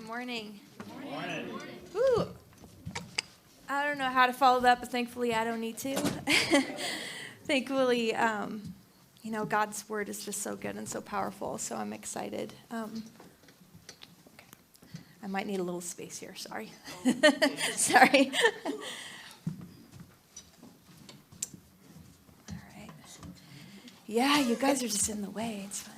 morning. Good morning. Ooh. I don't know how to follow that, but thankfully I don't need to. Thankfully, God's word is just so good and so powerful, so I'm excited. Okay. I might need a little space here, sorry. Sorry. All right. Yeah, you guys are just in the way, it's fine.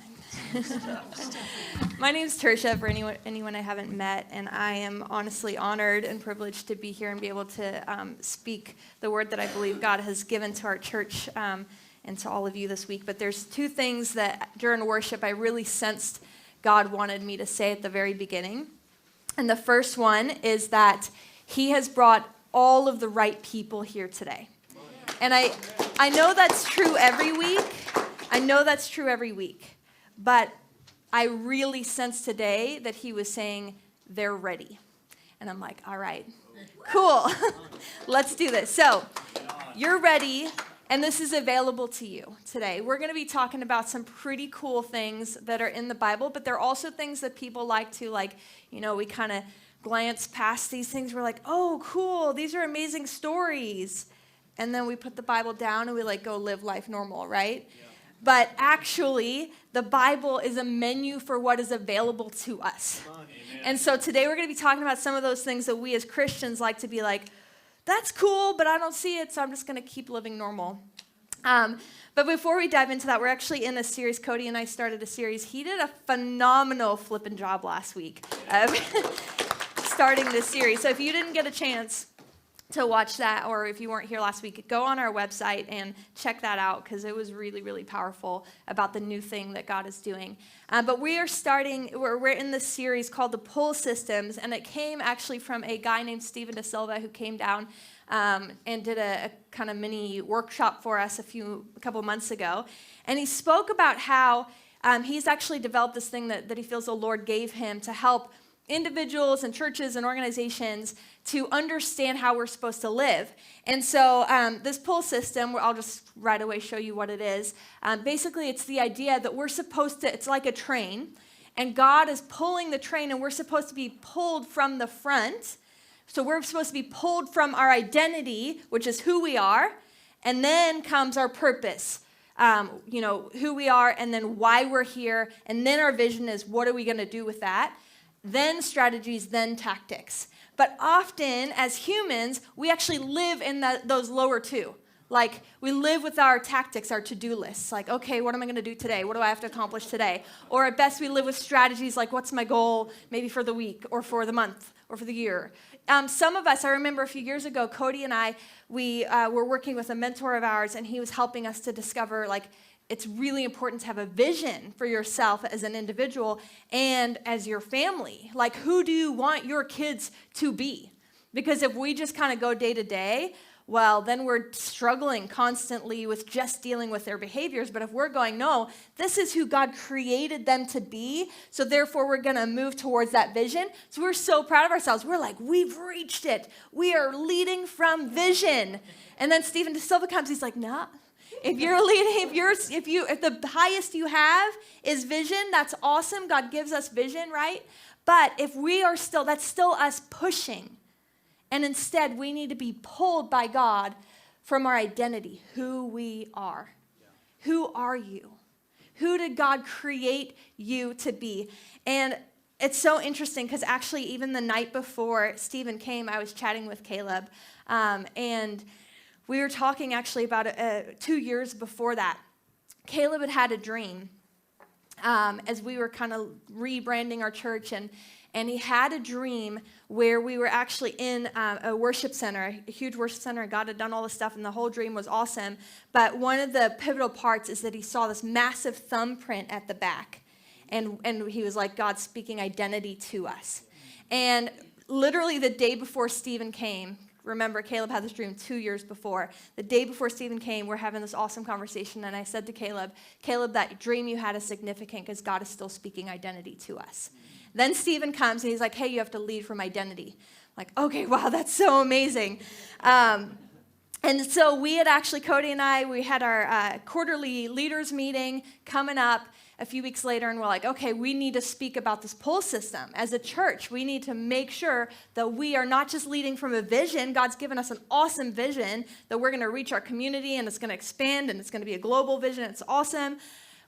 My name is Tirsha, for anyone I haven't met, and I am honestly honored and privileged to be here and be able to speak the word that I believe God has given to our church and to all of you this week. But there's two things that during worship I really sensed God wanted me to say at the very beginning. And the first one is that he has brought all of the right people here today. And I know that's true every week. But I really sensed today that he was saying they're ready. And I'm like, all right, cool. Let's do this. So you're ready, and this is available to you today. We're going to be talking about some pretty cool things that are in the Bible, but they're also things that people like to, we kind of glance past these things. We're like, oh, cool. These are amazing stories. And then we put the Bible down and we go live life normal, right? Yeah. But actually, the Bible is a menu for what is available to us. And so today we're going to be talking about some of those things that we as Christians like to be like, that's cool, but I don't see it, so I'm just going to keep living normal. But before we dive into that, we're actually in a series. Cody and I started a series. He did a phenomenal flipping job last week starting this series. So if you didn't get a chance to watch that, or if you weren't here last week, go on our website and check that out, because it was really, really powerful about the new thing that God is doing. But we're in this series called The Pull Systems, and it came actually from a guy named Stephen De Silva who came down and did a kind of mini workshop for us a couple months ago. And he spoke about how he's actually developed this thing that he feels the Lord gave him to help individuals and churches and organizations to understand how we're supposed to live. And so this pull system, I'll just right away show you what it is. Basically, it's the idea that it's like a train, and God is pulling the train, and we're supposed to be pulled from the front. So we're supposed to be pulled from our identity, which is who we are, and then comes our purpose. Who we are, and then why we're here, and then our vision is what are we going to do with that. Then strategies, then tactics. But often, as humans, we actually live in those lower two. We live with our tactics, our to-do lists. Okay, what am I going to do today? What do I have to accomplish today? Or at best, we live with strategies what's my goal, maybe for the week, or for the month, or for the year. Some of us, I remember a few years ago, Cody and I, we were working with a mentor of ours, and he was helping us to discover, it's really important to have a vision for yourself as an individual and as your family. Who do you want your kids to be? Because if we just kind of go day to day, well, then we're struggling constantly with just dealing with their behaviors. But if we're going, no, this is who God created them to be, so therefore we're going to move towards that vision. So we're so proud of ourselves. We're like, we've reached it. We are leading from vision. And then Stephen De Silva comes, he's like, nah. If you're leading, if the highest you have is vision, that's awesome. God gives us vision, right? But if we are still, that's still us pushing. And instead, we need to be pulled by God from our identity, who we are. Yeah. Who are you? Who did God create you to be? And it's so interesting because actually even the night before Stephen came, I was chatting with Caleb, and we were talking actually about 2 years before that. Caleb had a dream as we were kind of rebranding our church, and he had a dream where we were actually in a worship center, a huge worship center, and God had done all this stuff, and the whole dream was awesome. But one of the pivotal parts is that he saw this massive thumbprint at the back, and he was like, God's speaking identity to us. And literally the day before Stephen came, remember, Caleb had this dream 2 years before. The day before Stephen came, we're having this awesome conversation, and I said to Caleb, that dream you had is significant because God is still speaking identity to us. Then Stephen comes, and he's like, hey, you have to lead from identity. I'm like, okay, wow, that's so amazing. And so we had actually, Cody and I, we had our quarterly leaders meeting coming up a few weeks later and we're like, okay, we need to speak about this pull system. As a church, we need to make sure that we are not just leading from a vision. God's given us an awesome vision that we're going to reach our community and it's going to expand and it's going to be a global vision. It's awesome.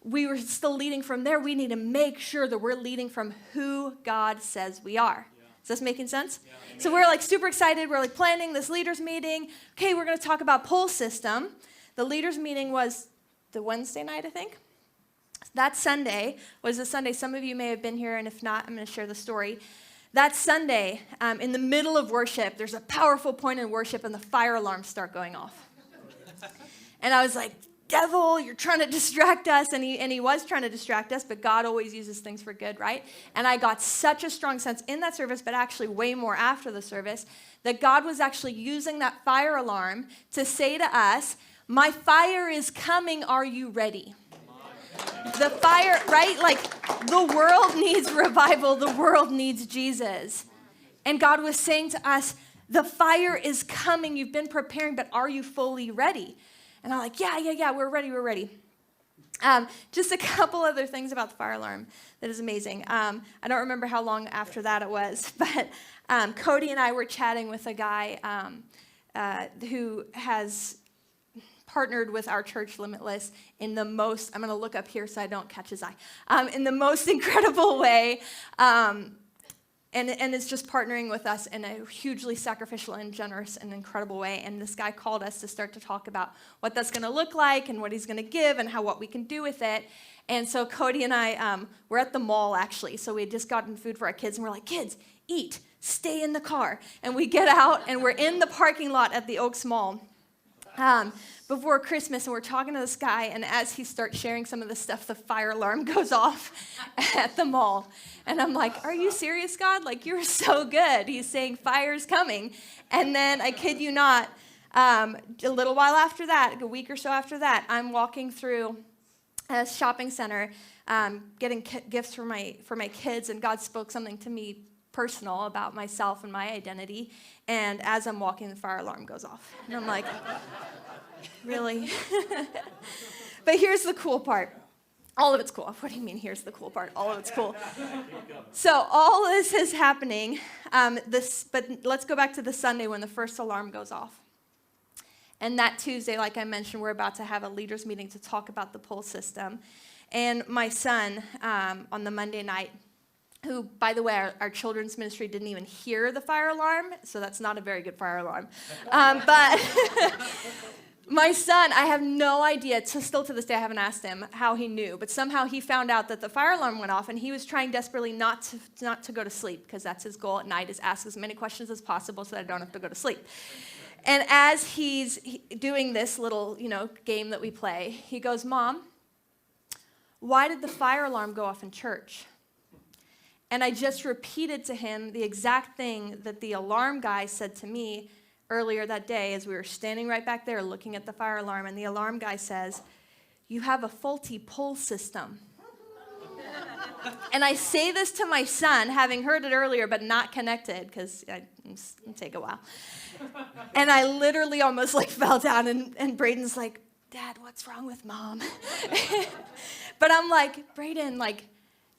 We were still leading from there. We need to make sure that we're leading from who God says we are. Is this making sense? Yeah. So we're like super excited. We're like planning this leaders meeting. Okay, we're going to talk about pull system. The leaders meeting was the Wednesday night, I think. That Sunday was the Sunday. Some of you may have been here, and if not, I'm going to share the story. That Sunday, in the middle of worship, there's a powerful point in worship, and the fire alarms start going off. And I was like, devil, you're trying to distract us. And he was trying to distract us, but God always uses things for good, right? And I got such a strong sense in that service, but actually way more after the service, that God was actually using that fire alarm to say to us, my fire is coming, are you ready? The fire, right? Like the world needs revival. The world needs Jesus. And God was saying to us, the fire is coming. You've been preparing, but are you fully ready? And I'm like, yeah, we're ready. Just a couple other things about the fire alarm that is amazing. I don't remember how long after that it was, but Cody and I were chatting with a guy who has partnered with our church, Limitless, in the most, I'm going to look up here so I don't catch his eye, in the most incredible way. And it's just partnering with us in a hugely sacrificial and generous and incredible way. And this guy called us to start to talk about what that's going to look like and what he's going to give and what we can do with it. And so Cody and I, we're at the mall, actually. So we had just gotten food for our kids, and we're like, kids, eat, stay in the car. And we get out, and we're in the parking lot at the Oaks Mall before Christmas, and we're talking to this guy, and as he starts sharing some of the stuff, the fire alarm goes off at the mall. And I'm like, are you serious, God? Like, you're so good. He's saying fire's coming. And then, I kid you not, a little while after that, a week or so after that, I'm walking through a shopping center getting gifts for my kids, and God spoke something to me personal about myself and my identity. And as I'm walking, the fire alarm goes off. And I'm like, really? But here's the cool part. All of it's cool. What do you mean, here's the cool part? All of it's cool. So all this is happening. But let's go back to the Sunday when the first alarm goes off. And that Tuesday, like I mentioned, we're about to have a leaders meeting to talk about the pull system. And my son, on the Monday night, who, by the way, our children's ministry didn't even hear the fire alarm, so that's not a very good fire alarm. But my son, I have no idea, still to this day I haven't asked him how he knew, but somehow he found out that the fire alarm went off, and he was trying desperately not to go to sleep, because that's his goal at night, is ask as many questions as possible so that I don't have to go to sleep. And as he's doing this little, game that we play, he goes, Mom, why did the fire alarm go off in church? And I just repeated to him the exact thing that the alarm guy said to me earlier that day as we were standing right back there looking at the fire alarm. And the alarm guy says, you have a faulty pull system. And I say this to my son, having heard it earlier, but not connected, because it'll take a while. And I literally almost fell down, and Braden's like, Dad, what's wrong with Mom? But I'm like, Braden,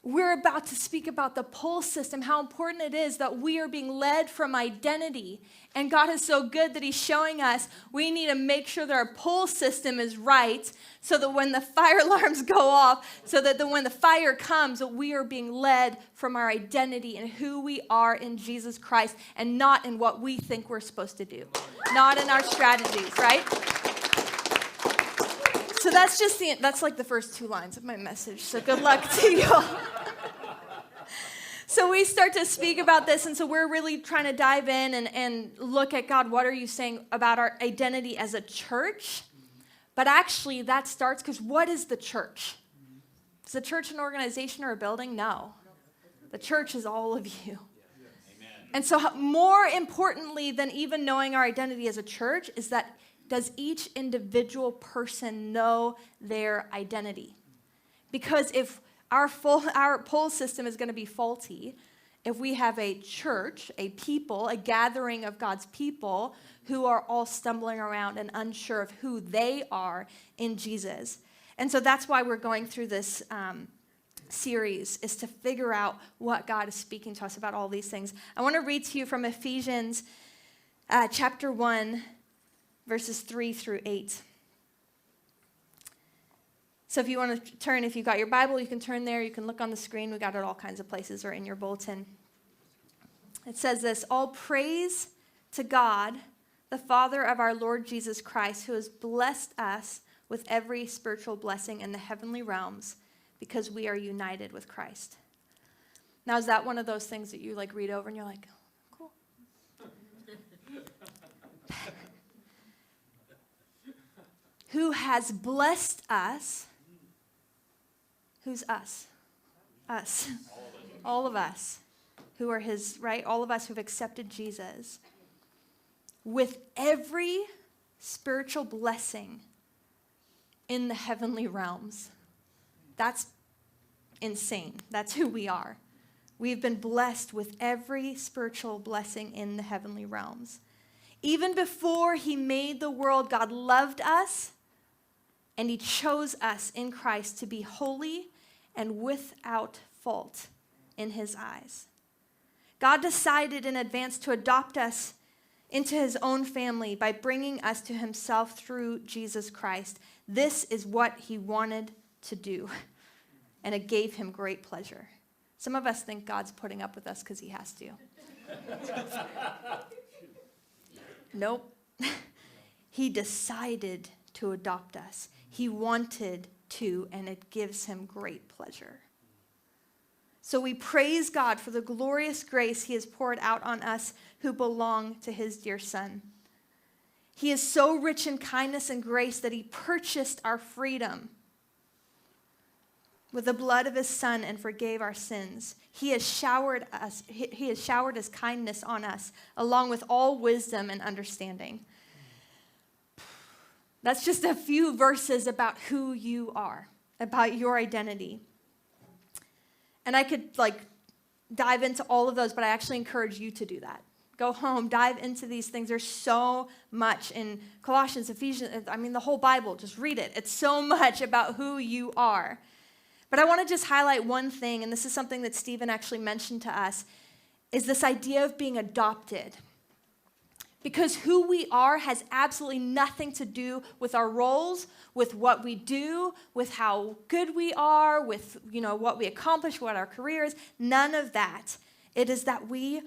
we're about to speak about the pull system, how important it is that we are being led from identity. And God is so good that he's showing us we need to make sure that our pull system is right so that when the fire alarms go off, so that when the fire comes, that we are being led from our identity and who we are in Jesus Christ and not in what we think we're supposed to do, not in our strategies, right? So that's the first 2 lines of my message. So good luck to you all. So we start to speak about this, and so we're really trying to dive in and look at, God, what are you saying about our identity as a church? But actually that starts, because what is the church? Is the church an organization or a building? No. The church is all of you. And so more importantly than even knowing our identity as a church is that does each individual person know their identity? Because if our pull system is going to be faulty, if we have a church, a people, a gathering of God's people who are all stumbling around and unsure of who they are in Jesus. And so that's why we're going through this series is to figure out what God is speaking to us about all these things. I want to read to you from Ephesians chapter 1, verses 3 through 8. So if you want to turn, if you've got your Bible, you can turn there. You can look on the screen. We got it all kinds of places or in your bulletin. It says this: all praise to God, the Father of our Lord Jesus Christ, who has blessed us with every spiritual blessing in the heavenly realms because we are united with Christ. Now, is that one of those things that you like read over and you're like, cool? Who has blessed us? Who's us? Us. All of us who are his, right? All of us who've accepted Jesus with every spiritual blessing in the heavenly realms. That's insane. That's who we are. We've been blessed with every spiritual blessing in the heavenly realms. Even before he made the world, God loved us, and he chose us in Christ to be holy and without fault in his eyes. God decided in advance to adopt us into his own family by bringing us to himself through Jesus Christ. This is what he wanted to do, and it gave him great pleasure. Some of us think God's putting up with us because he has to. Nope. He decided to adopt us. He wanted to, and it gives him great pleasure. So we praise God for the glorious grace he has poured out on us who belong to his dear Son. He is so rich in kindness and grace that he purchased our freedom with the blood of his Son and forgave our sins. He has showered his kindness on us, along with all wisdom and understanding. That's just a few verses about who you are, about your identity. And I could dive into all of those, but I actually encourage you to do that. Go home, dive into these things. There's so much in Colossians, Ephesians, the whole Bible. Just read it. It's so much about who you are. But I want to just highlight one thing, and this is something that Stephen actually mentioned to us, is this idea of being adopted. Because who we are has absolutely nothing to do with our roles, with what we do, with how good we are, with what we accomplish, what our career is. None of that. It is that we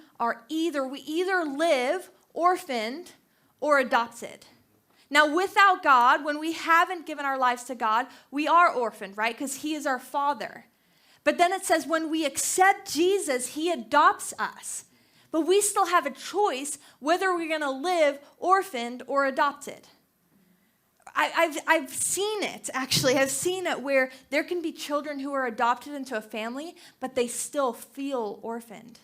either live orphaned or adopted. Now, without God, when we haven't given our lives to God, we are orphaned, right? Because he is our Father. But then it says when we accept Jesus, he adopts us. But we still have a choice whether we're going to live orphaned or adopted. I've seen it, actually. I've seen it where there can be children who are adopted into a family, but they still feel orphaned.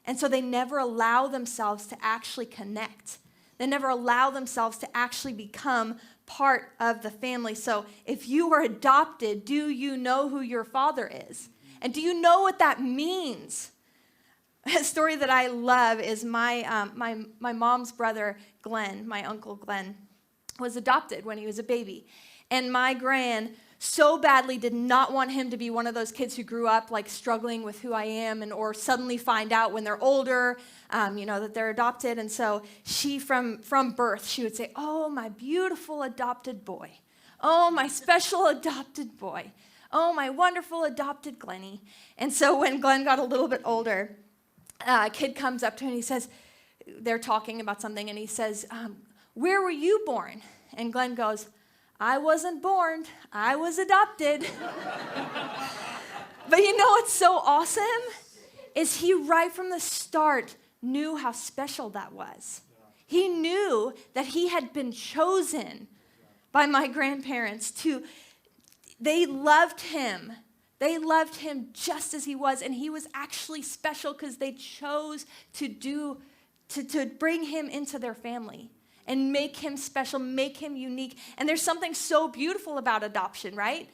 And so they never allow themselves to actually connect. They never allow themselves to actually become part of the family. So if you are adopted, do you know who your father is? And do you know what that means? A story that I love is my mom's brother, Glenn, my uncle Glenn, was adopted when he was a baby. And my gran so badly did not want him to be one of those kids who grew up struggling with who I am or suddenly find out when they're older, that they're adopted. And so she, from birth, she would say, "Oh, my beautiful adopted boy. Oh, my special adopted boy. Oh, my wonderful adopted Glennie." And so when Glenn got a little bit older, a kid comes up to him and he says, they're talking about something, and he says, "Where were you born?" And Glenn goes, "I wasn't born, I was adopted." But you know what's so awesome? Is he right from the start knew how special that was. He knew that he had been chosen by my grandparents they loved him. They loved him just as he was, and he was actually special because they chose to bring him into their family and make him special, make him unique. And there's something so beautiful about adoption, right?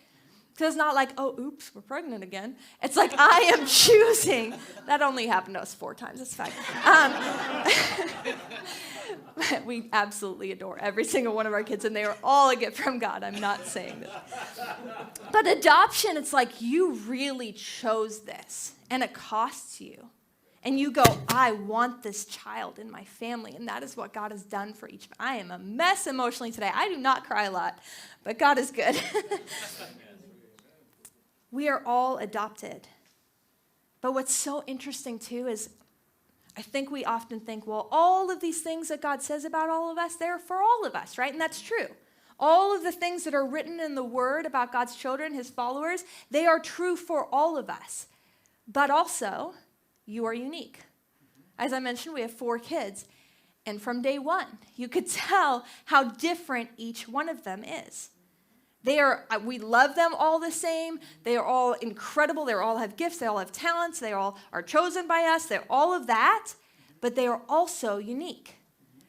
Because it's not like, "Oh, oops, we're pregnant again." It's like, I am choosing. That only happened to us 4 times. It's fine. We absolutely adore every single one of our kids, and they are all a gift from God. I'm not saying this. But adoption, it's like you really chose this, and it costs you. And you go, I want this child in my family, and that is what God has done for each. I am a mess emotionally today. I do not cry a lot, but God is good. We are all adopted. But what's so interesting, too, is I think we often think, well, all of these things that God says about all of us, they're for all of us, right? And that's true. All of the things that are written in the Word about God's children, His followers, they are true for all of us. But also, you are unique. As I mentioned, we have 4 kids. And from day one, you could tell how different each one of them is. We love them all the same. They are all incredible. They all have gifts. They all have talents. They all are chosen by us. They're all of that, but they are also unique.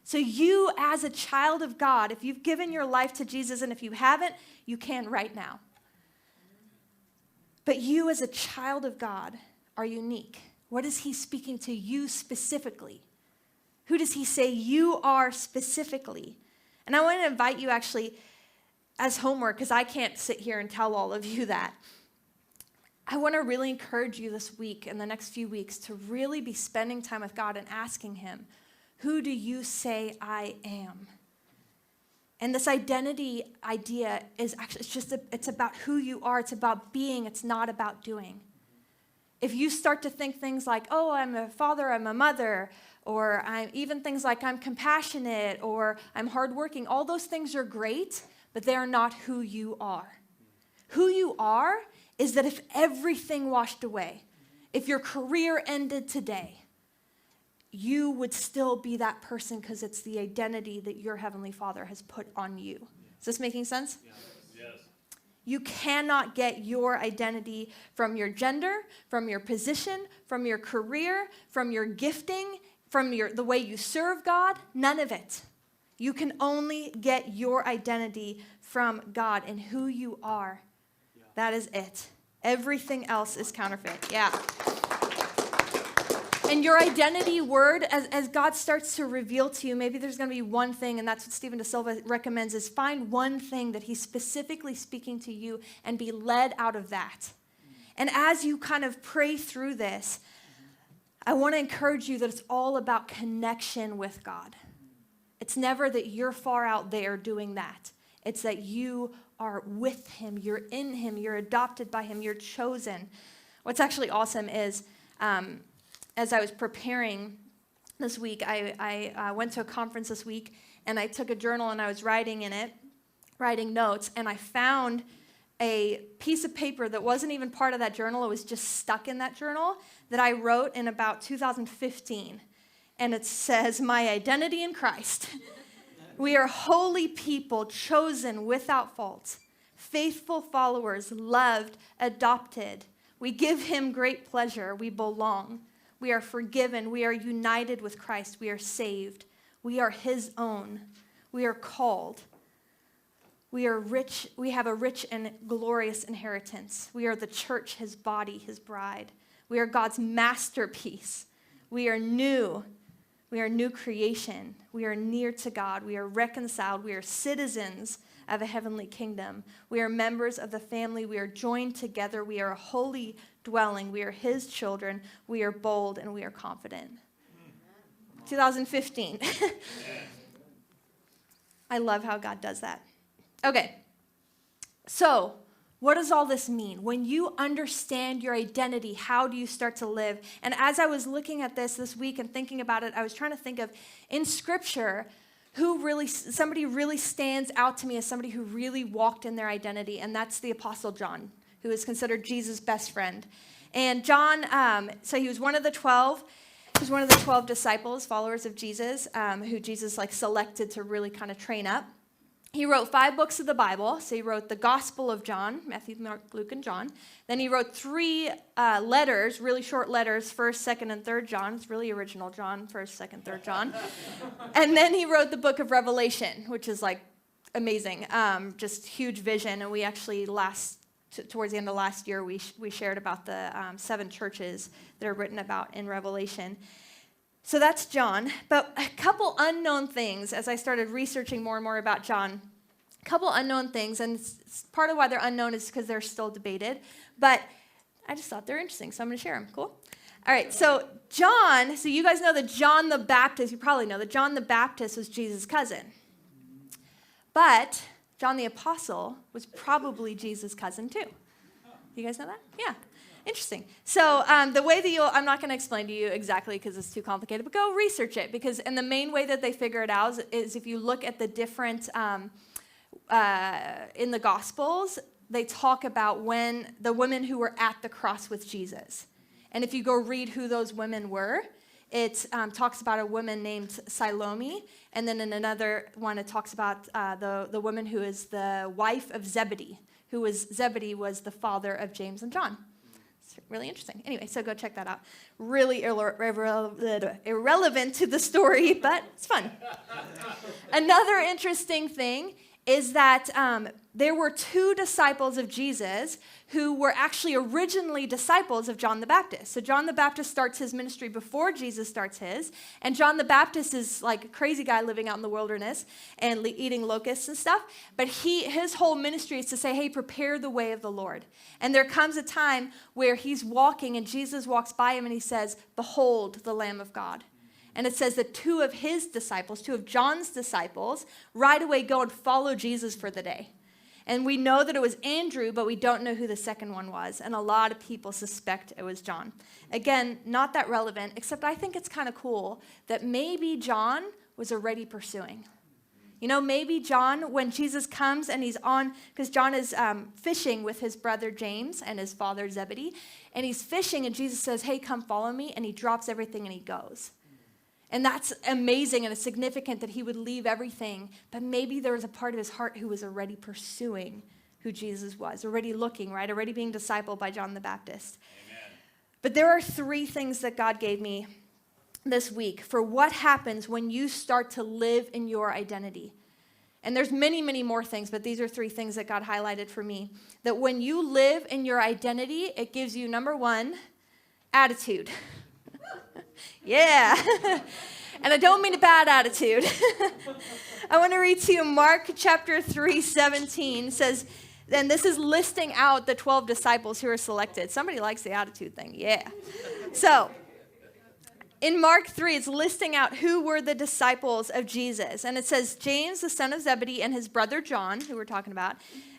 So you, as a child of God, if you've given your life to Jesus, and if you haven't, you can right now. But you, as a child of God, are unique. What is He speaking to you specifically? Who does He say you are specifically? And I want to invite you actually as homework, because I can't sit here and tell all of you that. I want to really encourage you this week and the next few weeks to really be spending time with God and asking Him, who do you say I am? And this identity idea is actually, it's about who you are. It's about being. It's not about doing. If you start to think things like, oh, I'm a father, I'm a mother, or even things like I'm compassionate, or I'm hardworking, all those things are great, but they are not who you are. Who you are is that if everything washed away, if your career ended today, you would still be that person because it's the identity that your Heavenly Father has put on you. Is this making sense? Yes. You cannot get your identity from your gender, from your position, from your career, from your gifting, from the way you serve God, none of it. You can only get your identity from God and who you are. Yeah. That is it. Everything else is counterfeit. Yeah. And your identity word, as God starts to reveal to you, maybe there's going to be one thing, and that's what Stephen De Silva recommends, is find one thing that He's specifically speaking to you and be led out of that. And as you kind of pray through this, I want to encourage you that it's all about connection with God. It's never that you're far out there doing that. It's that you are with Him, you're in Him, you're adopted by Him, you're chosen. What's actually awesome is, as I was preparing this week, I went to a conference this week, and I took a journal, and I was writing in it, writing notes, and I found a piece of paper that wasn't even part of that journal. It was just stuck in that journal that I wrote in about 2015. And it says, my identity in Christ. We are holy people, chosen without fault, faithful followers, loved, adopted. We give Him great pleasure. We belong. We are forgiven. We are united with Christ. We are saved. We are His own. We are called. We are rich. We have a rich and glorious inheritance. We are the church, His body, His bride. We are God's masterpiece. We are new. We are new creation. We are near to God. We are reconciled. We are citizens of a heavenly kingdom. We are members of the family. We are joined together. We are a holy dwelling. We are His children. We are bold and we are confident. 2015. I love how God does that. Okay. So, what does all this mean? When you understand your identity, how do you start to live? And as I was looking at this week and thinking about it, I was trying to think of, in Scripture, somebody really stands out to me as somebody who really walked in their identity, and that's the Apostle John, who is considered Jesus' best friend. And John, so he was one of the 12. He was one of the 12 disciples, followers of Jesus, who Jesus selected to really kind of train up. He wrote 5 books of the Bible. So he wrote the Gospel of John, Matthew, Mark, Luke, and John. Then he wrote 3 letters, really short letters, 1st, 2nd, and 3rd John. It's really original John, 1st, 2nd, 3rd John. And then he wrote the book of Revelation, which is amazing, just huge vision. And we actually towards the end of last year, we shared about the 7 churches that are written about in Revelation. So that's John. But a couple unknown things as I started researching more and more about John. A couple unknown things, and part of why they're unknown is because they're still debated. But I just thought they're interesting, so I'm going to share them. Cool? All right, so John, so you guys know that John the Baptist, you probably know that John the Baptist was Jesus' cousin. But John the Apostle was probably Jesus' cousin too. You guys know that? Yeah. Interesting. So the way that I'm not going to explain to you exactly because it's too complicated, but go research it. And the main way that they figure it out is if you look at the different, in the Gospels, they talk about when the women who were at the cross with Jesus. And if you go read who those women were, it talks about a woman named Salome, and then in another one it talks about the woman who is the wife of Zebedee, Zebedee was the father of James and John. It's really interesting. Anyway, so go check that out. Really irrelevant to the story, but it's fun. Another interesting thing is that there were two disciples of Jesus who were actually originally disciples of John the Baptist. So John the Baptist starts his ministry before Jesus starts his, and John the Baptist is like a crazy guy living out in the wilderness and eating locusts and stuff, but his whole ministry is to say, hey, prepare the way of the Lord. And there comes a time where he's walking and Jesus walks by him and he says, behold the Lamb of God. And it says that two of John's disciples, right away go and follow Jesus for the day. And we know that it was Andrew, but we don't know who the second one was. And a lot of people suspect it was John. Again, not that relevant, except I think it's kind of cool that maybe John was already pursuing. You know, maybe John, when Jesus comes and he's on, because John is fishing with his brother James and his father Zebedee, and he's fishing and Jesus says, hey, come follow me, and he drops everything and he goes. And that's amazing, and it's significant that he would leave everything, but maybe there was a part of his heart who was already pursuing who Jesus was, already looking, right? Already being discipled by John the Baptist. Amen. But there are three things that God gave me this week for what happens when you start to live in your identity. And there's many, many more things, but these are three things that God highlighted for me. That when you live in your identity, it gives you, number one, attitude. Yeah. And I don't mean a bad attitude. I want to read to you Mark chapter 3:17 says, and this is listing out the 12 disciples who are selected. Somebody likes the attitude thing. Yeah. So in Mark 3, it's listing out who were the disciples of Jesus. And it says, James, the son of Zebedee, and his brother John, who we're talking about.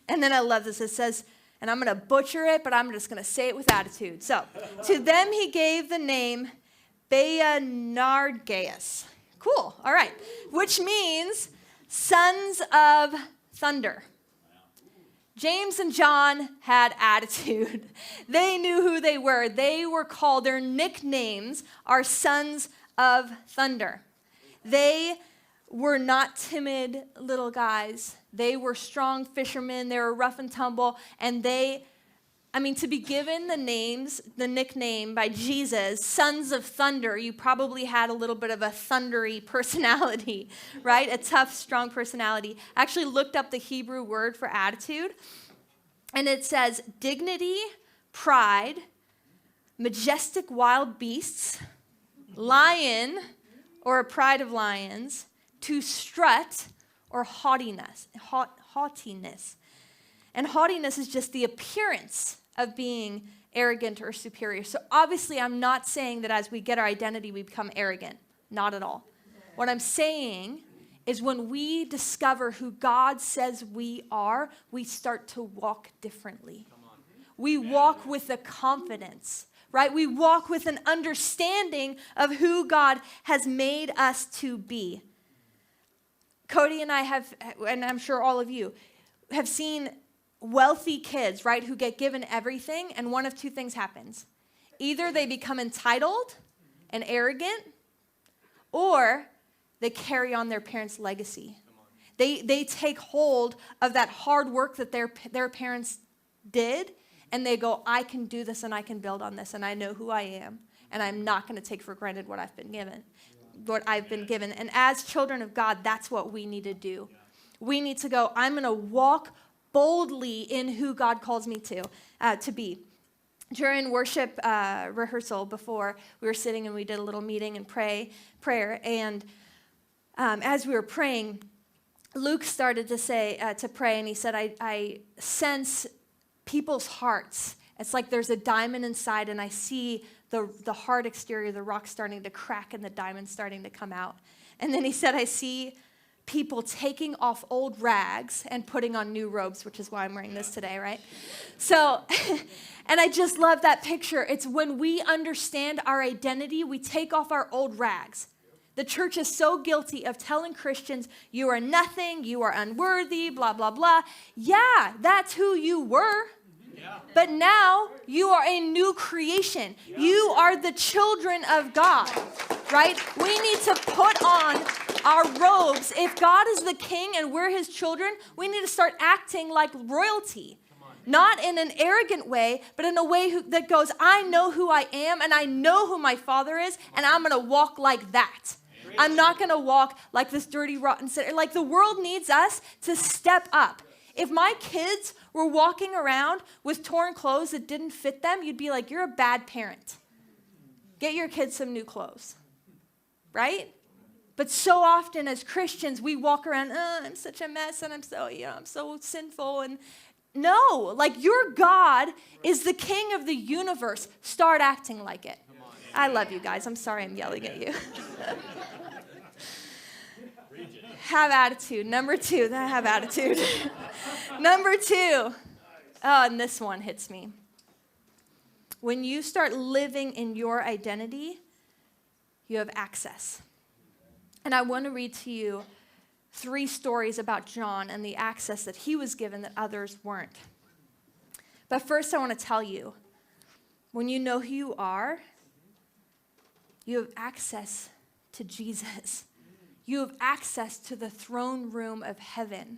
And then I love this. It says, and I'm going to butcher it, but I'm just going to say it with attitude. So, to them he gave the name Boanerges. Cool. All right. Which means sons of thunder. James and John had attitude. They knew who they were. They were called, their nicknames are sons of thunder. They were not timid little guys. They were strong fishermen. They were rough and tumble. And to be given the nickname by Jesus, sons of thunder, you probably had a little bit of a thundery personality, right? A tough, strong personality. I actually looked up the Hebrew word for attitude, and it says dignity, pride, majestic wild beasts, lion, or a pride of lions, to strut, or haughtiness. And haughtiness is just the appearance of being arrogant or superior. So obviously, I'm not saying that as we get our identity, we become arrogant. Not at all. What I'm saying is when we discover who God says we are, we start to walk differently. We walk with a confidence, right? We walk with an understanding of who God has made us to be. Cody and I have, and I'm sure all of you, have seen wealthy kids, right, who get given everything, and one of two things happens. Either they become entitled and arrogant, or they carry on their parents' legacy. They take hold of that hard work that their parents did, and they go, I can do this, and I can build on this, and I know who I am, and I'm not going to take for granted what I've been given. And as children of God, that's what we need to do. We need to go, I'm going to walk boldly in who God calls me to be. during worship rehearsal before, we were sitting and we did a little meeting and prayer. And as we were praying, Luke started to pray, and he said, I sense people's hearts. It's like there's a diamond inside, and I see the hard exterior, the rock starting to crack and the diamond starting to come out. And then he said, I see people taking off old rags and putting on new robes, which is why I'm wearing this today, right? So, and I just love that picture. It's when we understand our identity, we take off our old rags. The church is so guilty of telling Christians, you are nothing, you are unworthy, blah, blah, blah. Yeah, that's who you were. Yeah. But now you are a new creation. Yeah. You are the children of God, right? We need to put on our robes. If God is the king and we're his children, we need to start acting like royalty. Not in an arrogant way, but in a way that goes, I know who I am and I know who my Father is, and I'm going to walk like that. I'm not going to walk like this dirty, rotten sinner. Like, the world needs us to step up. If my kids were walking around with torn clothes that didn't fit them, you'd be like, you're a bad parent. Get your kids some new clothes, right? But so often as Christians, we walk around, I'm such a mess, and I'm so sinful. And no, like, your God is the king of the universe. Start acting like it. I love you guys. I'm sorry I'm yelling at you. Have attitude. Number 2, have attitude. Number 2. Oh, and this one hits me. When you start living in your identity, you have access. And I want to read to you 3 stories about John and the access that he was given that others weren't. But first, I want to tell you, when you know who you are, you have access to Jesus. You have access to the throne room of heaven.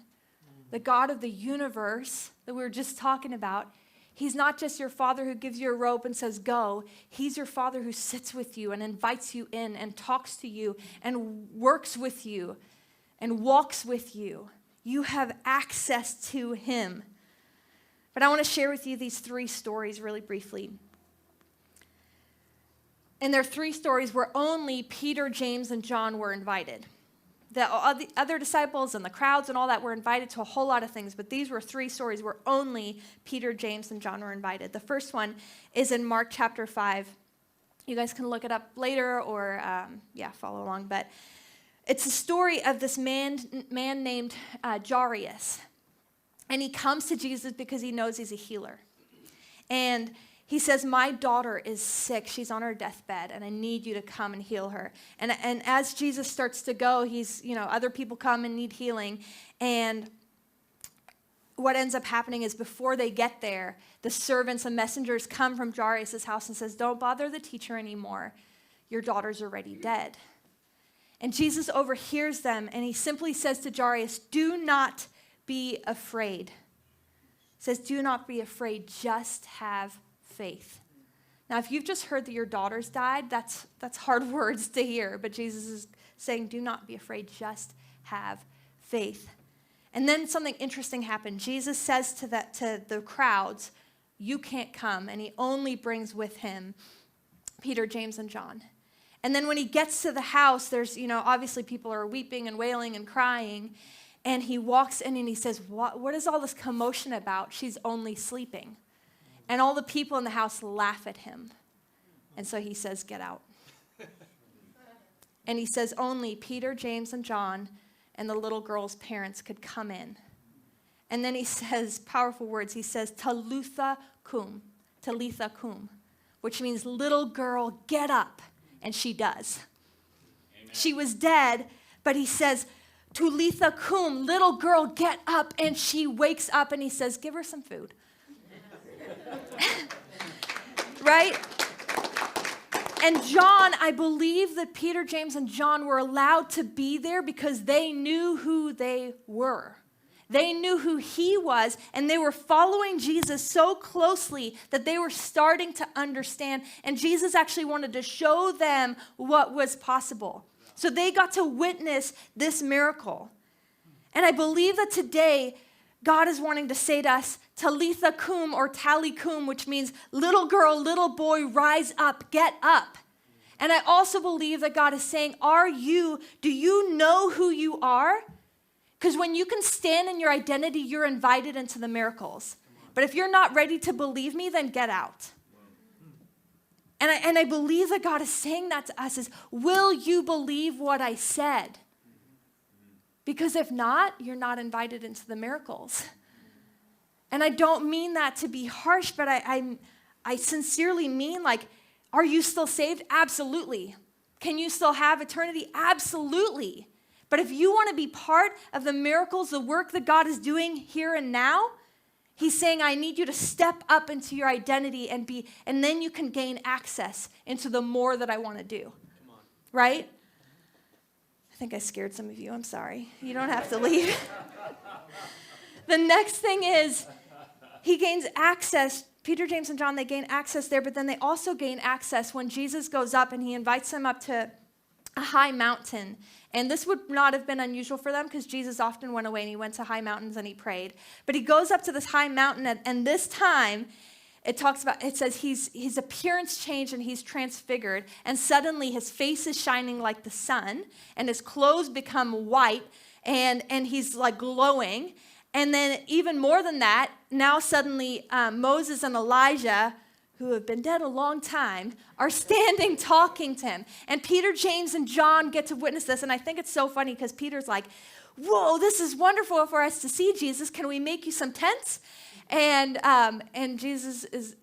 The God of the universe that we were just talking about, he's not just your father who gives you a rope and says, go. He's your father who sits with you and invites you in and talks to you and works with you and walks with you. You have access to him. But I want to share with you these 3 stories really briefly. And there are 3 stories where only Peter, James, and John were invited. The other disciples and the crowds and all that were invited to a whole lot of things, but these were 3 stories where only Peter, James, and John were invited. The first one is in Mark chapter 5. You guys can look it up later or, follow along. But it's a story of this man named Jairus. And he comes to Jesus because he knows he's a healer. And he says, my daughter is sick. She's on her deathbed, and I need you to come and heal her. And as Jesus starts to go, other people come and need healing. And what ends up happening is before they get there, the servants and messengers come from Jairus' house and says, don't bother the teacher anymore. Your daughter's already dead. And Jesus overhears them, and he simply says to Jairus, do not be afraid. He says, do not be afraid, just have faith. Now, if you've just heard that your daughter's died, that's hard words to hear, but Jesus is saying, do not be afraid, just have faith. And then something interesting happened. Jesus says to the crowds, you can't come, and he only brings with him Peter, James, and John. And then when he gets to the house, there's, obviously people are weeping and wailing and crying, and he walks in and he says, what is all this commotion about? She's only sleeping. And all the people in the house laugh at him. And so he says, get out. And he says only Peter, James, and John and the little girl's parents could come in. And then he says powerful words. He says, Talitha cum, which means little girl, get up. And she does. Amen. She was dead, but he says, Talitha cum, little girl, get up. And she wakes up, and he says, give her some food. Right? And John, I believe that Peter, James, and John were allowed to be there because they knew who they were. They knew who he was, and they were following Jesus so closely that they were starting to understand. And Jesus actually wanted to show them what was possible. So they got to witness this miracle. And I believe that today, God is wanting to say to us, Talitha cum or tali cum, which means little girl, little boy, rise up, get up. And I also believe that God is saying, do you know who you are? Because when you can stand in your identity, you're invited into the miracles. But if you're not ready to believe me, then get out. And I believe that God is saying that to us is, will you believe what I said? Because if not, you're not invited into the miracles. And I don't mean that to be harsh, but I sincerely mean, like, are you still saved? Absolutely. Can you still have eternity? Absolutely. But if you want to be part of the miracles, the work that God is doing here and now, he's saying, I need you to step up into your identity and then you can gain access into the more that I want to do. Right? I think I scared some of you. I'm sorry. You don't have to leave. The next thing is he gains access. Peter, James, and John, they gain access there, but then they also gain access when Jesus goes up and he invites them up to a high mountain. And this would not have been unusual for them because Jesus often went away and he went to high mountains and he prayed. But he goes up to this high mountain and this time it says his appearance changed and he's transfigured. And suddenly his face is shining like the sun and his clothes become white and he's like glowing. And then even more than that, now suddenly Moses and Elijah, who have been dead a long time, are standing talking to him. And Peter, James, and John get to witness this. And I think it's so funny because Peter's like, whoa, this is wonderful for us to see, Jesus. Can we make you some tents? And Jesus is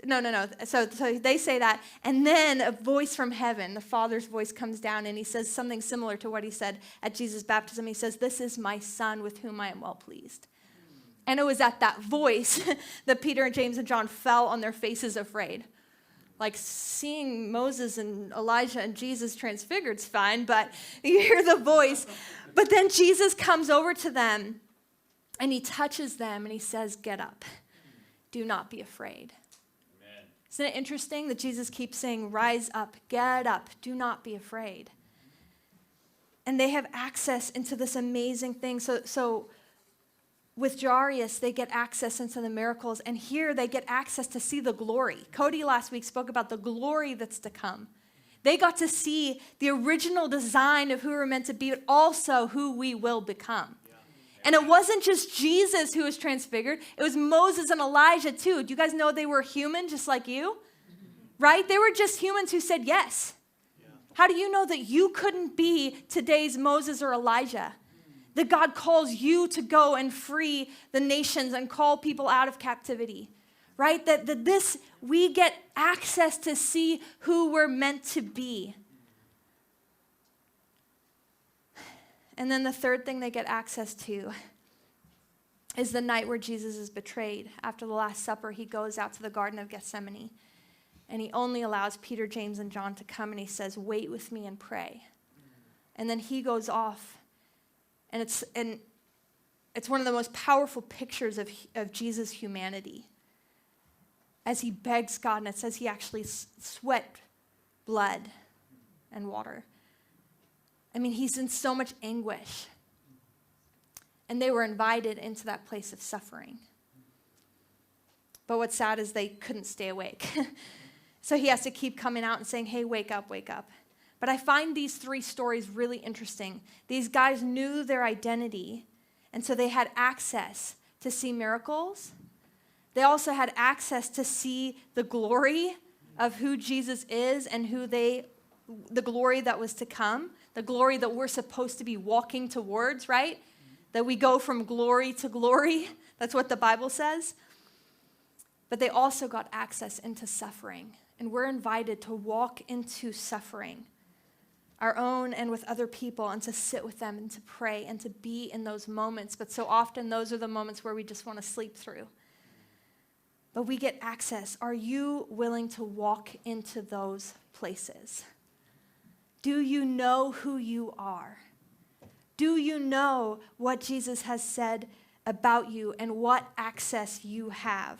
no. So they say that. And then a voice from heaven, the Father's voice, comes down and he says something similar to what he said at Jesus' baptism. He says, this is my son with whom I am well pleased. And it was at that voice that Peter and James and John fell on their faces afraid. Like seeing Moses and Elijah and Jesus transfigured is fine, but you hear the voice. But then Jesus comes over to them and he touches them and he says, get up. Do not be afraid. Amen. Isn't it interesting that Jesus keeps saying, rise up, get up, do not be afraid. And they have access into this amazing thing. So with Jairus, they get access into the miracles, and here they get access to see the glory. Cody last week spoke about the glory that's to come. They got to see the original design of who we're meant to be, but also who we will become. Yeah. And it wasn't just Jesus who was transfigured. It was Moses and Elijah too. Do you guys know they were human just like you? Right? They were just humans who said yes. Yeah. How do you know that you couldn't be today's Moses or Elijah? That God calls you to go and free the nations and call people out of captivity, right? That we get access to see who we're meant to be. And then the third thing they get access to is the night where Jesus is betrayed. After the Last Supper, he goes out to the Garden of Gethsemane, and he only allows Peter, James, and John to come, and he says, wait with me and pray. And then he goes off. And it's one of the most powerful pictures of Jesus' humanity. As he begs God, and it says he actually sweat blood and water. I mean, he's in so much anguish. And they were invited into that place of suffering. But what's sad is they couldn't stay awake. So he has to keep coming out and saying, hey, wake up, wake up. But I find these three stories really interesting. These guys knew their identity, and so they had access to see miracles. They also had access to see the glory of who Jesus is and the glory that was to come, the glory that we're supposed to be walking towards, right? That we go from glory to glory. That's what the Bible says. But they also got access into suffering, and we're invited to walk into suffering, our own and with other people, and to sit with them and to pray and to be in those moments. But so often those are the moments where we just want to sleep through. But we get access. Are you willing to walk into those places? Do you know who you are? Do you know what Jesus has said about you and what access you have?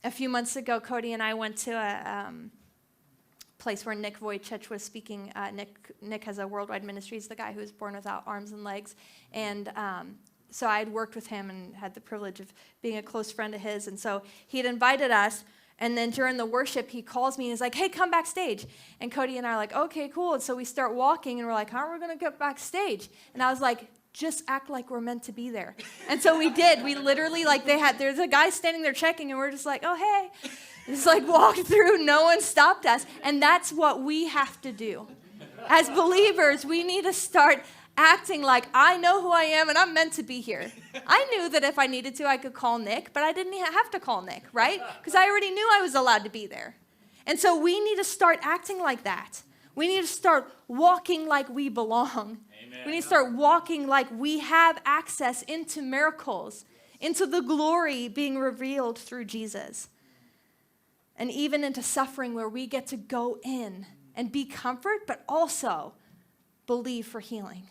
A few months ago, Cody and I went to a place where Nick Vujicic was speaking. Nick has a worldwide ministry. He's the guy who was born without arms and legs. And so I had worked with him and had the privilege of being a close friend of his. And so he had invited us. And then during the worship, he calls me and he's like, hey, come backstage. And Cody and I are like, okay, cool. And so we start walking and we're like, how are we going to get backstage? And I was like, just act like we're meant to be there. And so we did. We literally, like, there's a guy standing there checking and we're just like, oh, hey. Just like walked through. No one stopped us. And that's what we have to do. As believers, we need to start acting like I know who I am and I'm meant to be here. I knew that if I needed to, I could call Nick, but I didn't have to call Nick, right? Because I already knew I was allowed to be there. And so we need to start acting like that. We need to start walking like we belong. Amen. We need to start walking like we have access into miracles, into the glory being revealed through Jesus. And even into suffering where we get to go in and be comfort, but also believe for healing.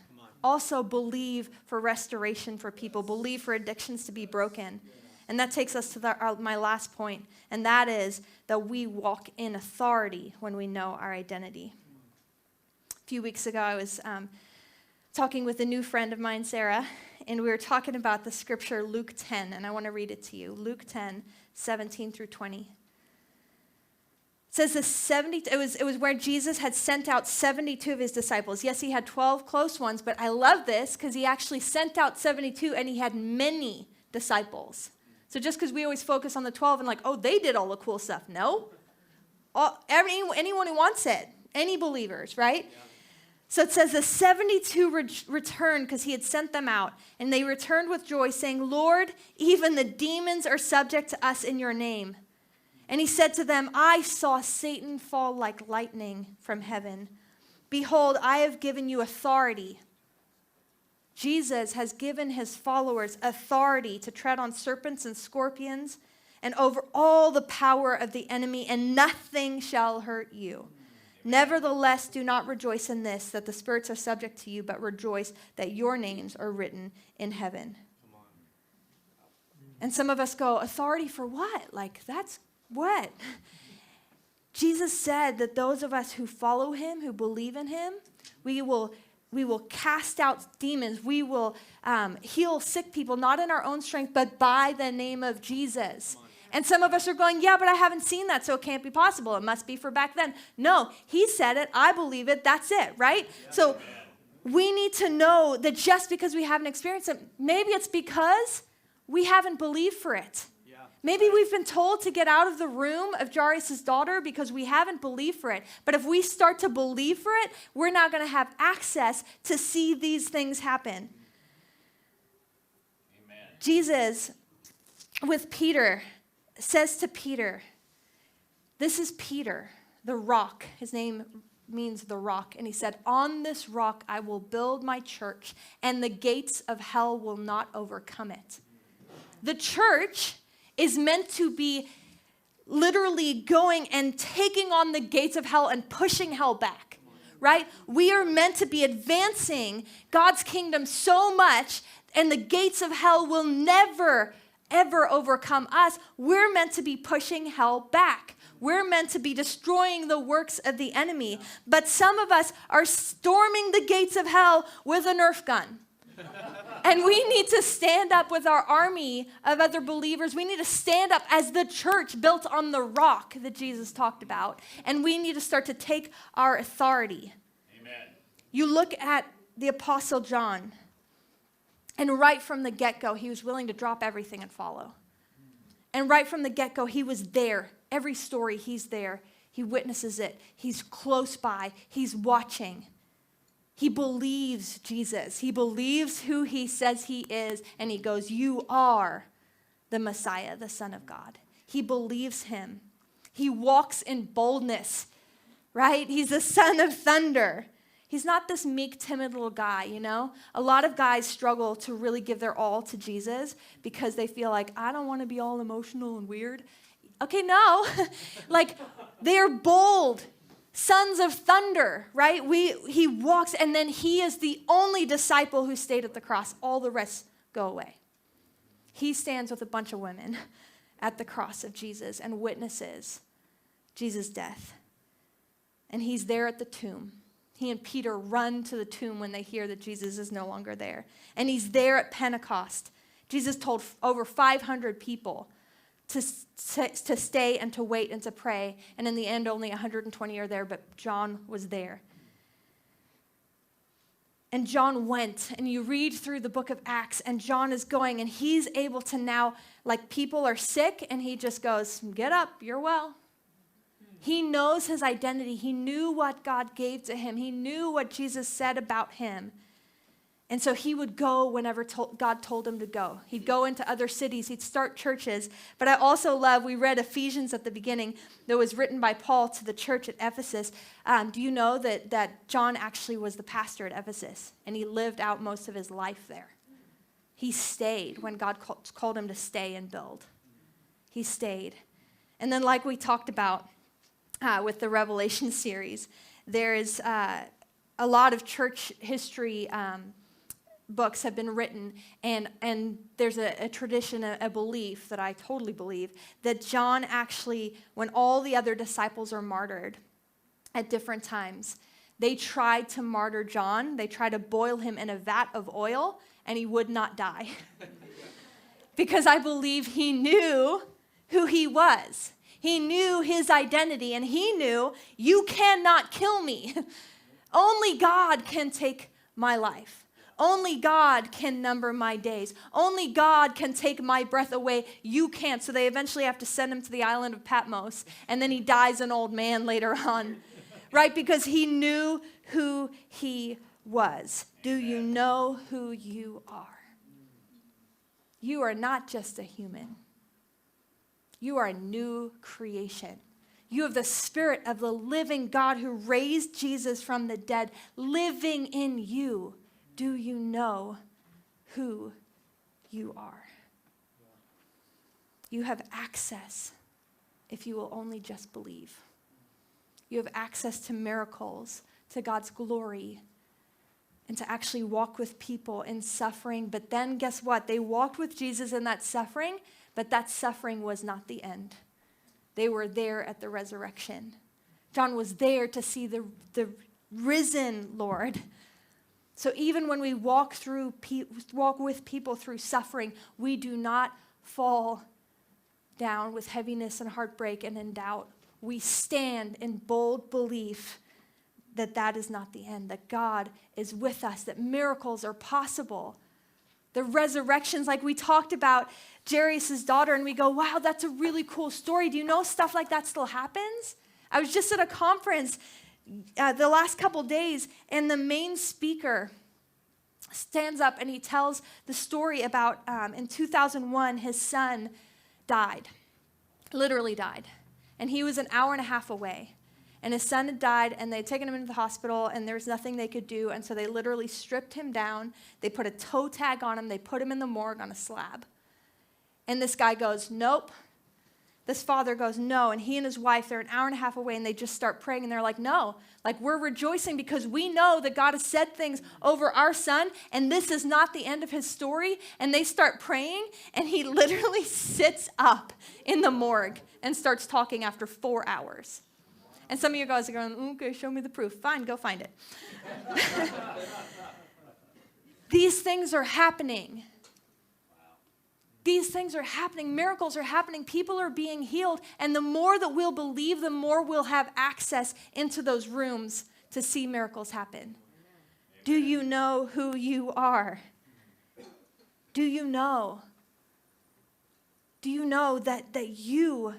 Also believe for restoration for people. Believe for addictions to be broken. And that takes us to my last point. And that is that we walk in authority when we know our identity. A few weeks ago, I was talking with a new friend of mine, Sarah. And we were talking about the scripture Luke 10. And I want to read it to you. Luke 10, 17 through 20. It says it was where Jesus had sent out 72 of his disciples. Yes, he had 12 close ones, but I love this because he actually sent out 72 and he had many disciples. So just because we always focus on the 12 and like, oh, they did all the cool stuff. No. Anyone who wants it. Any believers, right? Yeah. So it says the 72 returned because he had sent them out. And they returned with joy saying, Lord, even the demons are subject to us in your name. And he said to them, I saw Satan fall like lightning from heaven. Behold, I have given you authority. Jesus has given his followers authority to tread on serpents and scorpions and over all the power of the enemy, and nothing shall hurt you. Nevertheless, do not rejoice in this, that the spirits are subject to you, but rejoice that your names are written in heaven. And some of us go, authority for what? Like, that's what? Jesus said that those of us who follow him, who believe in him, we will cast out demons. We will heal sick people, not in our own strength, but by the name of Jesus. And some of us are going, yeah, but I haven't seen that, so it can't be possible. It must be for back then. No, he said it. I believe it. That's it, right? Yeah, so we need to know that just because we haven't experienced it, maybe it's because we haven't believed for it. Maybe we've been told to get out of the room of Jairus' daughter because we haven't believed for it. But if we start to believe for it, we're not going to have access to see these things happen. Amen. Jesus, with Peter, says to Peter, this is Peter, the rock. His name means the rock. And he said, on this rock I will build my church, and the gates of hell will not overcome it. The church is meant to be literally going and taking on the gates of hell and pushing hell back, right? We are meant to be advancing God's kingdom so much, and the gates of hell will never, ever overcome us. We're meant to be pushing hell back. We're meant to be destroying the works of the enemy. But some of us are storming the gates of hell with a Nerf gun. And we need to stand up with our army of other believers. We need to stand up as the church built on the rock that Jesus talked about. And we need to start to take our authority. Amen. You look at the Apostle John, and right from the get-go, he was willing to drop everything and follow. And right from the get-go, he was there. Every story, he's there. He witnesses it. He's close by. He's watching. He believes Jesus. He believes who he says he is, and he goes, you are the Messiah, the Son of God. He believes him. He walks in boldness, right? He's the son of thunder. He's not this meek, timid little guy, you know? A lot of guys struggle to really give their all to Jesus because they feel like, I don't want to be all emotional and weird. Okay, no. Like, they're bold. Sons of thunder, right? He walks, and then he is the only disciple who stayed at the cross. All the rest go away. He stands with a bunch of women at the cross of Jesus and witnesses Jesus' death. And he's there at the tomb. He and Peter run to the tomb when they hear that Jesus is no longer there. And he's there at Pentecost. Jesus told over 500 people to stay and to wait and to pray. And in the end, only 120 are there, but John was there. And John went, and you read through the book of Acts, and John is going, and he's able to now, like people are sick, and he just goes, get up, you're well. He knows his identity. He knew what God gave to him. He knew what Jesus said about him. And so he would go whenever God told him to go. He'd go into other cities. He'd start churches. But I also love, we read Ephesians at the beginning that was written by Paul to the church at Ephesus. Do you know that John actually was the pastor at Ephesus? And he lived out most of his life there. He stayed when God called him to stay and build. He stayed. And then like we talked about with the Revelation series, there's a lot of church history books have been written, and there's a tradition, a belief that I totally believe, that John actually, when all the other disciples are martyred at different times, they tried to martyr John. They tried to boil him in a vat of oil, and he would not die. Because I believe he knew who he was. He knew his identity, and he knew, you cannot kill me. Only God can take my life. Only God can number my days. Only God can take my breath away. You can't. So they eventually have to send him to the island of Patmos. And then he dies an old man later on. Right? Because he knew who he was. Do you know who you are? You are not just a human. You are a new creation. You have the Spirit of the living God who raised Jesus from the dead living in you. Do you know who you are? You have access if you will only just believe. You have access to miracles, to God's glory, and to actually walk with people in suffering. But then guess what? They walked with Jesus in that suffering, but that suffering was not the end. They were there at the resurrection. John was there to see the risen Lord. So even when we walk with people through suffering, we do not fall down with heaviness and heartbreak and in doubt. We stand in bold belief that that is not the end, that God is with us, that miracles are possible. The resurrections, like we talked about Jairus' daughter, and we go, wow, that's a really cool story. Do you know stuff like that still happens? I was just at a conference the last couple days, and the main speaker stands up and he tells the story about in 2001, his son died, literally died. And he was an hour and a half away. And his son had died, and they had taken him into the hospital, and there was nothing they could do. And so they literally stripped him down. They put a toe tag on him. They put him in the morgue on a slab. And this guy goes, nope. This father goes, no. And he and his wife, they're an hour and a half away, and they just start praying. And they're like, no. Like, we're rejoicing because we know that God has said things over our son, and this is not the end of his story. And they start praying, and he literally sits up in the morgue and starts talking after 4 hours. And some of you guys are going, okay, show me the proof. Fine, go find it. These things are happening. These things are happening. Miracles are happening. People are being healed. And the more that we'll believe, the more we'll have access into those rooms to see miracles happen. Do you know who you are? Do you know? Do you know that you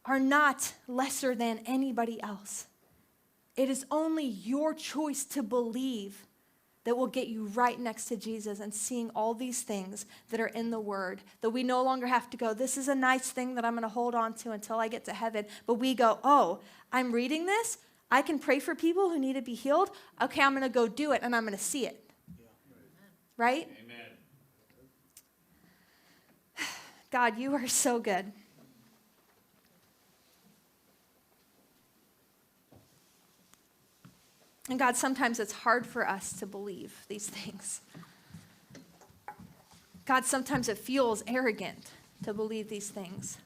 are not lesser than anybody else? It is only your choice to believe that will get you right next to Jesus and seeing all these things that are in the Word, that we no longer have to go, this is a nice thing that I'm going to hold on to until I get to heaven. But we go, oh, I'm reading this. I can pray for people who need to be healed. Okay, I'm going to go do it, and I'm going to see it. Right? Amen. God, you are so good. And God, sometimes it's hard for us to believe these things. God, sometimes it feels arrogant to believe these things,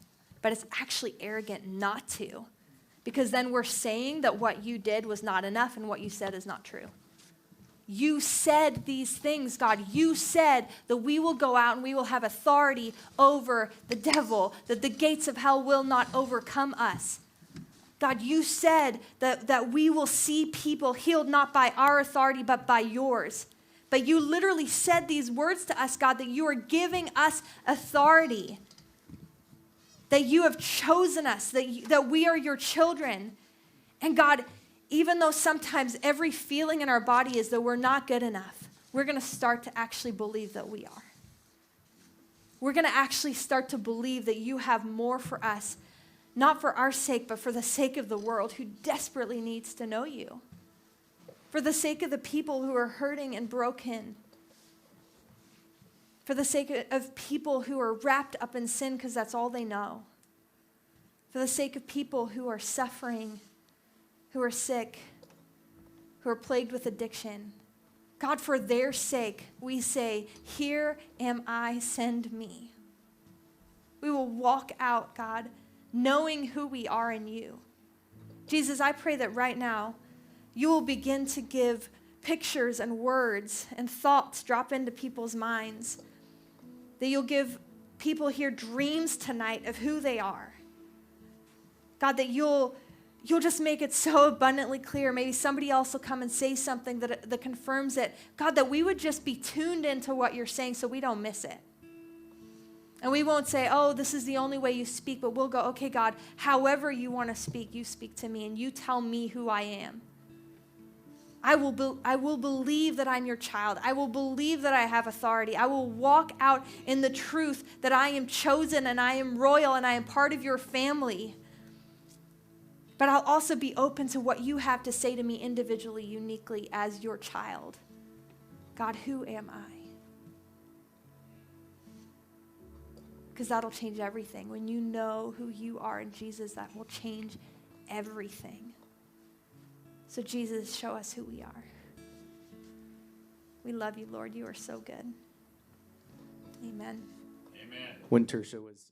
but it's actually arrogant not to, because then we're saying that what you did was not enough and what you said is not true. You said these things, God. You said that we will go out and we will have authority over the devil, that the gates of hell will not overcome us. God, you said that we will see people healed not by our authority, but by yours. But you literally said these words to us, God, that you are giving us authority, that you have chosen us, that we are your children. And God, even though sometimes every feeling in our body is that we're not good enough, we're going to start to actually believe that we are. We're going to actually start to believe that you have more for us, not for our sake, but for the sake of the world who desperately needs to know you. For the sake of the people who are hurting and broken. For the sake of people who are wrapped up in sin because that's all they know. For the sake of people who are suffering, who are sick, who are plagued with addiction. God, for their sake, we say, here am I, send me. We will walk out, God, knowing who we are in you. Jesus, I pray that right now, you will begin to give pictures and words and thoughts drop into people's minds. That you'll give people here dreams tonight of who they are. God, that you'll just make it so abundantly clear. Maybe somebody else will come and say something that confirms it. God, that we would just be tuned into what you're saying so we don't miss it. And we won't say, oh, this is the only way you speak, but we'll go, okay, God, however you want to speak, you speak to me and you tell me who I am. I will believe that I'm your child. I will believe that I have authority. I will walk out in the truth that I am chosen and I am royal and I am part of your family. But I'll also be open to what you have to say to me individually, uniquely as your child. God, who am I? Because that'll change everything. When you know who you are in Jesus, that will change everything. So Jesus, show us who we are. We love you, Lord. You are so good. Amen. Amen. When Tirsha was